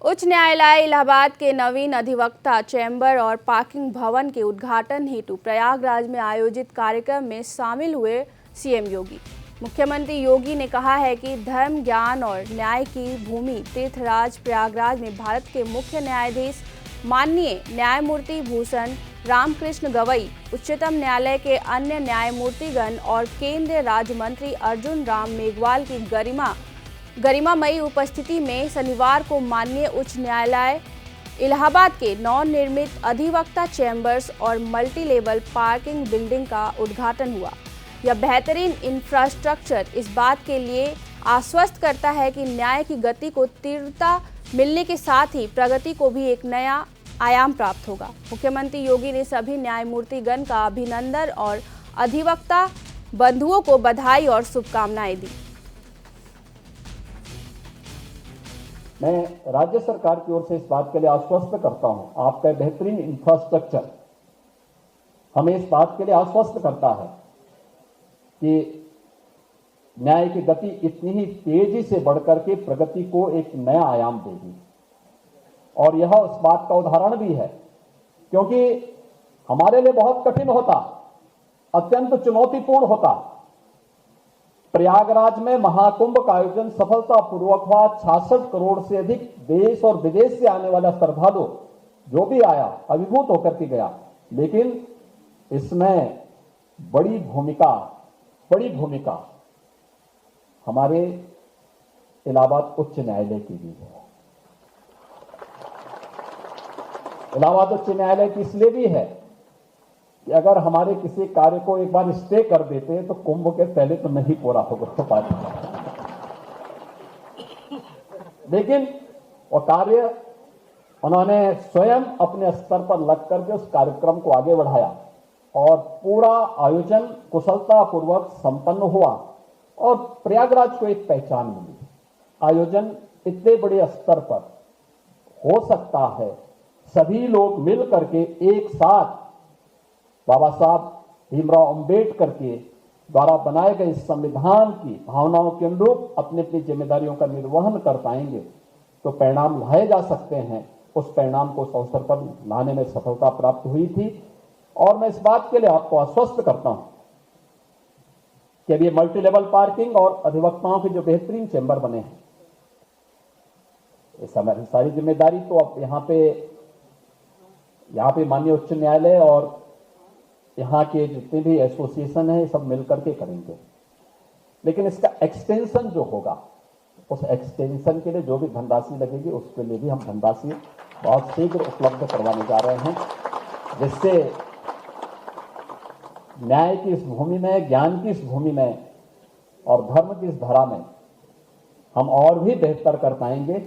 उच्च न्यायालय इलाहाबाद के नवीन अधिवक्ता चैम्बर और पार्किंग भवन के उद्घाटन हेतु प्रयागराज में आयोजित कार्यक्रम में शामिल हुए सीएम योगी। मुख्यमंत्री योगी ने कहा है कि धर्म, ज्ञान और न्याय की भूमि तीर्थराज प्रयागराज में भारत के मुख्य न्यायाधीश माननीय न्यायमूर्ति भूषण रामकृष्ण गवई, उच्चतम न्यायालय के अन्य न्यायमूर्तिगण और केंद्रीय राज्य मंत्री अर्जुन राम मेघवाल की गरिमामयी उपस्थिति में शनिवार को माननीय उच्च न्यायालय इलाहाबाद के नवनिर्मित अधिवक्ता चैम्बर्स और मल्टी लेवल पार्किंग बिल्डिंग का उद्घाटन हुआ। यह बेहतरीन इंफ्रास्ट्रक्चर इस बात के लिए आश्वस्त करता है कि न्याय की गति को तीव्रता मिलने के साथ ही प्रगति को भी एक नया आयाम प्राप्त होगा। मुख्यमंत्री योगी ने सभी न्यायमूर्तिगण का अभिनंदन और अधिवक्ता बंधुओं को बधाई और शुभकामनाएं दी। मैं राज्य सरकार की ओर से इस बात के लिए आश्वस्त करता हूं, आपका बेहतरीन इंफ्रास्ट्रक्चर हमें इस बात के लिए आश्वस्त करता है कि न्याय की गति इतनी ही तेजी से बढ़कर के प्रगति को एक नया आयाम देगी। और यह उस बात का उदाहरण भी है, क्योंकि हमारे लिए बहुत कठिन होता, अत्यंत चुनौतीपूर्ण होता। प्रयागराज में महाकुंभ का आयोजन सफलतापूर्वक हुआ। 66 करोड़ से अधिक देश और विदेश से आने वाला श्रद्धालु जो भी आया अभिभूत होकर के गया। लेकिन इसमें बड़ी भूमिका हमारे इलाहाबाद उच्च न्यायालय की भी है। इलाहाबाद उच्च न्यायालय की इसलिए भी है कि अगर हमारे किसी कार्य को एक बार स्टे कर देते तो कुंभ के पहले तो नहीं पूरा हो पाता, लेकिन वो कार्य उन्होंने स्वयं अपने स्तर पर लग करके उस कार्यक्रम को आगे बढ़ाया और पूरा आयोजन कुशलतापूर्वक संपन्न हुआ और प्रयागराज को एक पहचान मिली। आयोजन इतने बड़े स्तर पर हो सकता है, सभी लोग मिल करके एक साथ बाबा साहब भीमराव अंबेडकर के द्वारा बनाए गए संविधान की भावनाओं के अनुरूप अपनी अपनी जिम्मेदारियों का निर्वहन कर पाएंगे तो परिणाम लाए जा सकते हैं। उस परिणाम को उस अवसर पर लाने में सफलता प्राप्त हुई थी और मैं इस बात के लिए आपको आश्वस्त करता हूं कि अब ये मल्टी लेवल पार्किंग और अधिवक्ताओं के जो बेहतरीन चैम्बर बने हैं, इस हमारी सारी जिम्मेदारी तो अब यहाँ पे माननीय उच्च न्यायालय और यहाँ के जितने भी एसोसिएशन है सब मिलकर के करेंगे। लेकिन इसका एक्सटेंशन जो होगा, उस एक्सटेंशन के लिए जो भी धनराशि लगेगी उसके लिए भी हम धनराशि बहुत शीघ्र उपलब्ध करवाने जा रहे हैं, जिससे न्याय की इस भूमि में, ज्ञान की इस भूमि में और धर्म की इस धरा में हम और भी बेहतर कर पाएंगे।